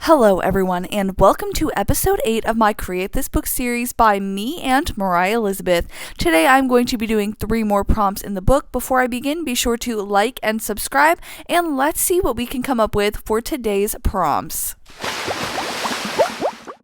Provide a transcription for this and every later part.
Hello everyone, and welcome to episode 8 of my Create This Book series by me and Moriah Elizabeth. Today I'm going to be doing 3 more prompts in the book. Before I begin, be sure to like and subscribe, and let's see what we can come up with for today's prompts.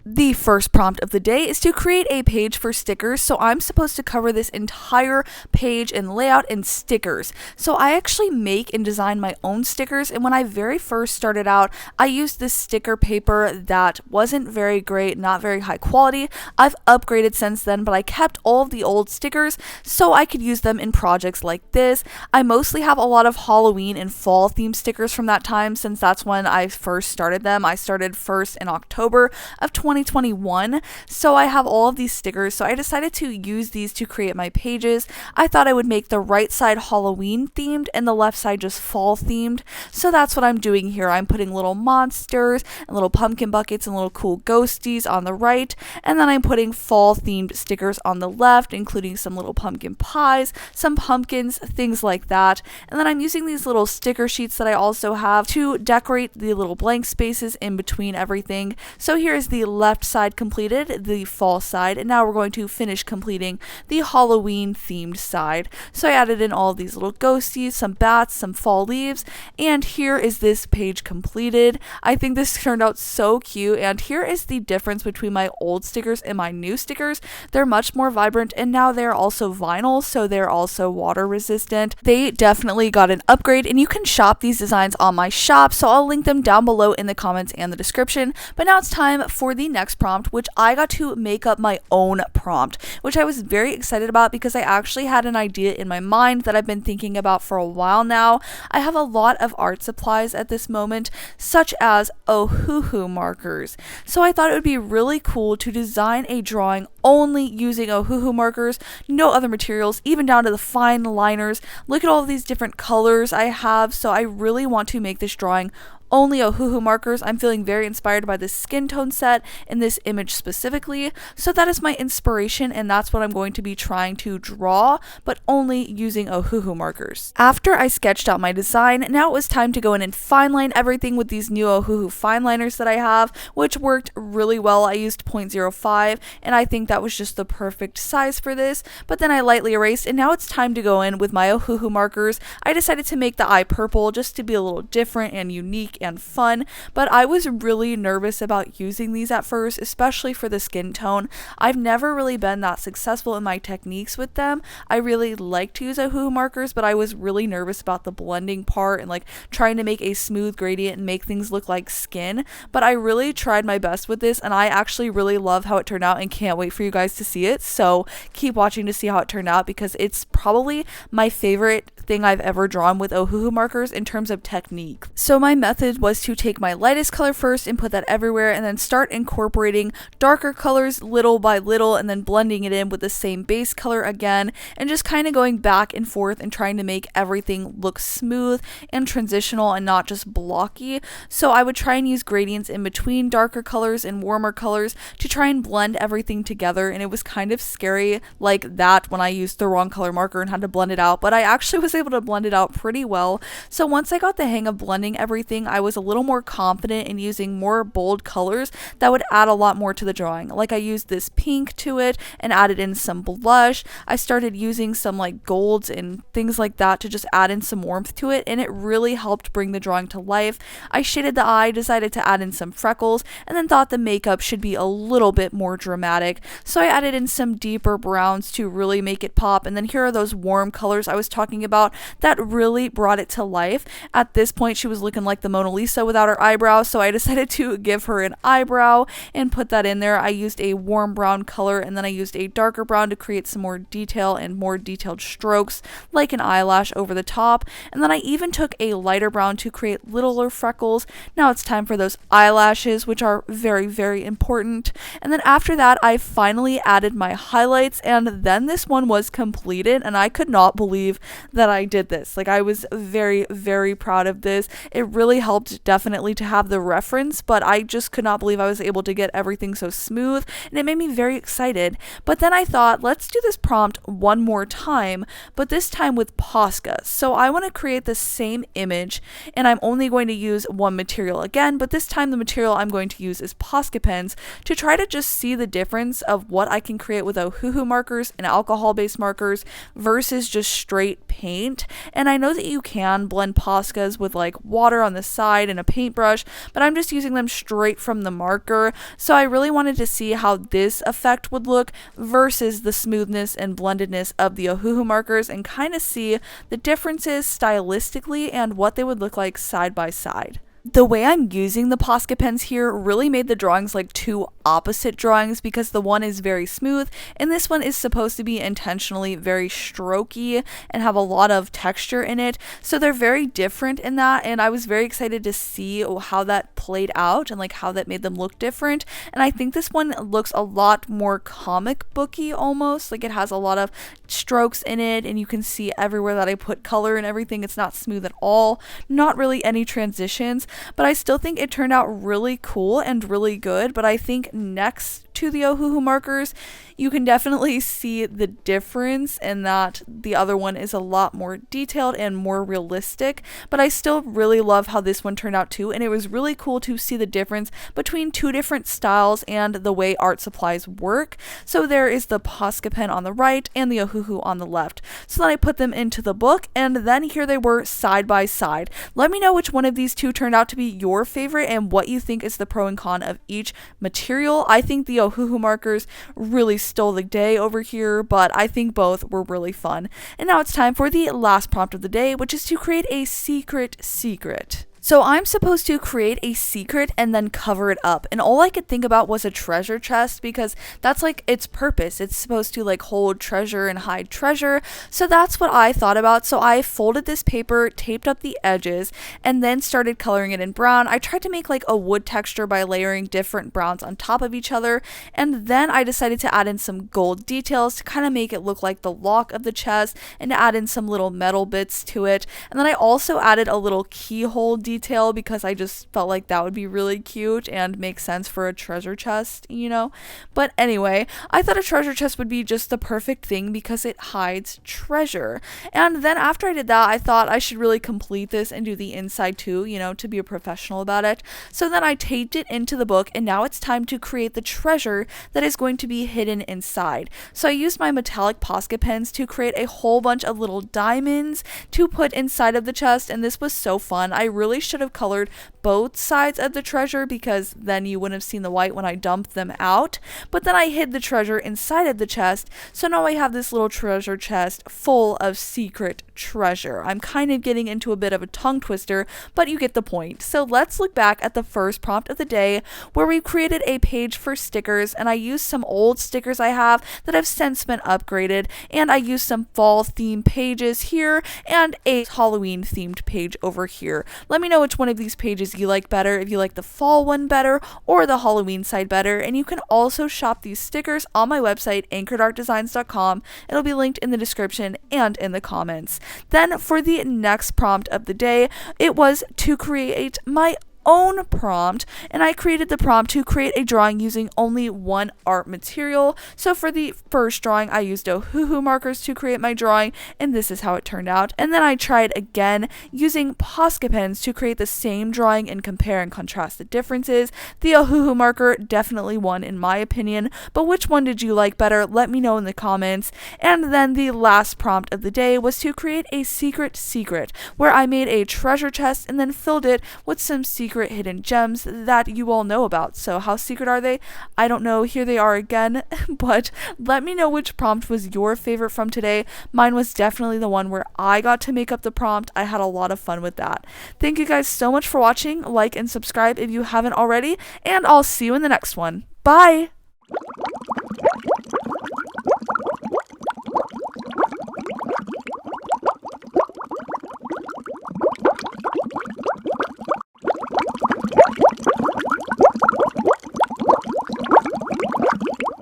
The first prompt of the day is to create a page for stickers. So I'm supposed to cover this entire page in layout and stickers. So I actually make and design my own stickers, and when I very first started out, I used this sticker paper that wasn't very great, not very high quality. I've upgraded since then, but I kept all of the old stickers so I could use them in projects like this. I mostly have a lot of Halloween and fall themed stickers from that time, since that's when I first started them. I started first in October of 2021, so I have all of these stickers, so I decided to use these to create my pages. I thought I would make the right side Halloween themed and the left side just fall themed, so that's what I'm doing here. I'm putting little monsters and little pumpkin buckets and little cool ghosties on the right, and then I'm putting fall themed stickers on the left, including some little pumpkin pies, some pumpkins, things like that. And then I'm using these little sticker sheets that I also have to decorate the little blank spaces in between everything. So here's the left side completed, the fall side, and now we're going to finish completing the Halloween themed side. So I added in all of these little ghosties, some bats, some fall leaves, and here is this page completed. I think this turned out so cute, and here is the difference between my old stickers and my new stickers. They're much more vibrant, and now they're also vinyl, so they're also water resistant. They definitely got an upgrade, and you can shop these designs on my shop, so I'll link them down below in the comments and the description. But now it's time for the next prompt, which I got to make up my own prompt, which I was very excited about because I actually had an idea in my mind that I've been thinking about for a while now. I have a lot of art supplies at this moment, such as OHUHU markers. So I thought it would be really cool to design a drawing only using OHUHU markers, no other materials, even down to the fine liners. Look at all of these different colors I have, so I really want to make this drawing only OHUHU markers. I'm feeling very inspired by this skin tone set in this image specifically, so that is my inspiration, and that's what I'm going to be trying to draw, but only using OHUHU markers. After I sketched out my design, now it was time to go in and fine line everything with these new OHUHU fine liners that I have, which worked really well. I used 0.05, and I think that was just the perfect size for this, but then I lightly erased, and now it's time to go in with my OHUHU markers. I decided to make the eye purple just to be a little different and unique and fun, but I was really nervous about using these at first, especially for the skin tone. I've never really been that successful in my techniques with them. I really like to use OHUHU markers, but I was really nervous about the blending part and like trying to make a smooth gradient and make things look like skin, but I really tried my best with this, and I actually really love how it turned out and can't wait for you guys to see it. So keep watching to see how it turned out, because it's probably my favorite thing I've ever drawn with OHUHU markers in terms of technique. So my method was to take my lightest color first and put that everywhere, and then start incorporating darker colors little by little, and then blending it in with the same base color again, and just kind of going back and forth and trying to make everything look smooth and transitional and not just blocky. So I would try and use gradients in between darker colors and warmer colors to try and blend everything together, and it was kind of scary like that when I used the wrong color marker and had to blend it out, but I actually was able to blend it out pretty well. So once I got the hang of blending everything, I was a little more confident in using more bold colors that would add a lot more to the drawing. Like I used this pink to it and added in some blush. I started using some like golds and things like that to just add in some warmth to it, and it really helped bring the drawing to life. I shaded the eye, decided to add in some freckles, and then thought the makeup should be a little bit more dramatic. So I added in some deeper browns to really make it pop, and then here are those warm colors I was talking about that really brought it to life. At this point, she was looking like the Mona Lisa without her eyebrows, so I decided to give her an eyebrow and put that in there. I used a warm brown color, and then I used a darker brown to create some more detail and more detailed strokes like an eyelash over the top, and then I even took a lighter brown to create littler freckles. Now it's time for those eyelashes, which are very, very important. And then after that, I finally added my highlights, and then this one was completed, and I could not believe that I did this. Like, I was very, very proud of this. It really helped helped definitely to have the reference, but I just could not believe I was able to get everything so smooth, and it made me very excited. But then I thought, let's do this prompt one more time, but this time with POSCA. So I want to create the same image, and I'm only going to use one material again, but this time the material I'm going to use is POSCA pens to try to just see the difference of what I can create with OHUHU markers and alcohol-based markers versus just straight paint. And I know that you can blend POSCAs with like water on the side and a paintbrush, but I'm just using them straight from the marker. So I really wanted to see how this effect would look versus the smoothness and blendedness of the OHUHU markers and kind of see the differences stylistically and what they would look like side by side. The way I'm using the POSCA pens here really made the drawings like two opposite drawings, because the one is very smooth and this one is supposed to be intentionally very strokey and have a lot of texture in it. So they're very different in that, and I was very excited to see how that played out and like how that made them look different. And I think this one looks a lot more comic booky almost, like it has a lot of strokes in it and you can see everywhere that I put color and everything. It's not smooth at all, not really any transitions, but I still think it turned out really cool and really good. But I think next to the OHUHU markers, you can definitely see the difference in that the other one is a lot more detailed and more realistic, but I still really love how this one turned out too, and it was really cool to see the difference between two different styles and the way art supplies work. So there is the POSCA pen on the right and the OHUHU on the left. So then I put them into the book, and then here they were side by side. Let me know which one of these two turned out to be your favorite and what you think is the pro and con of each material. I think the OHUHU markers really stole the day over here, but I think both were really fun. And now it's time for the last prompt of the day, which is to create a secret. So I'm supposed to create a secret and then cover it up, and all I could think about was a treasure chest, because that's like its purpose. It's supposed to like hold treasure and hide treasure, so that's what I thought about. So I folded this paper, taped up the edges, and then started coloring it in brown. I tried to make like a wood texture by layering different browns on top of each other, and then I decided to add in some gold details to kind of make it look like the lock of the chest and to add in some little metal bits to it. And then I also added a little keyhole detail because I just felt like that would be really cute and make sense for a treasure chest, you know. But anyway, I thought a treasure chest would be just the perfect thing because it hides treasure. And then after I did that, I thought I should really complete this and do the inside too, you know, to be a professional about it. So then I taped it into the book, and now it's time to create the treasure that is going to be hidden inside. So I used my metallic POSCA pens to create a whole bunch of little diamonds to put inside of the chest, and this was so fun. I really should have colored both sides of the treasure, because then you wouldn't have seen the white when I dumped them out. But then I hid the treasure inside of the chest, so now I have this little treasure chest full of secret treasure. I'm kind of getting into a bit of a tongue twister, but you get the point. So let's look back at the first prompt of the day, where we created a page for stickers, and I used some old stickers I have that have since been upgraded, and I used some fall theme pages here and a Halloween themed page over here. Let me know which one of these pages you like better, if you like the fall one better or the Halloween side better. And you can also shop these stickers on my website, anchoredartdesigns.com. It'll be linked in the description and in the comments. Then for the next prompt of the day, it was to create my own prompt, and I created the prompt to create a drawing using only one art material. So for the first drawing, I used OHUHU markers to create my drawing, and this is how it turned out. And then I tried again using POSCA pens to create the same drawing and compare and contrast the differences. The OHUHU marker definitely won in my opinion, but which one did you like better? Let me know in the comments. And then the last prompt of the day was to create a secret, where I made a treasure chest and then filled it with some secret hidden gems that you all know about. So how secret are they? I don't know. Here they are again. But let me know which prompt was your favorite from today. Mine was definitely the one where I got to make up the prompt. I had a lot of fun with that. Thank you guys so much for watching. Like and subscribe if you haven't already, and I'll see you in the next one. Bye!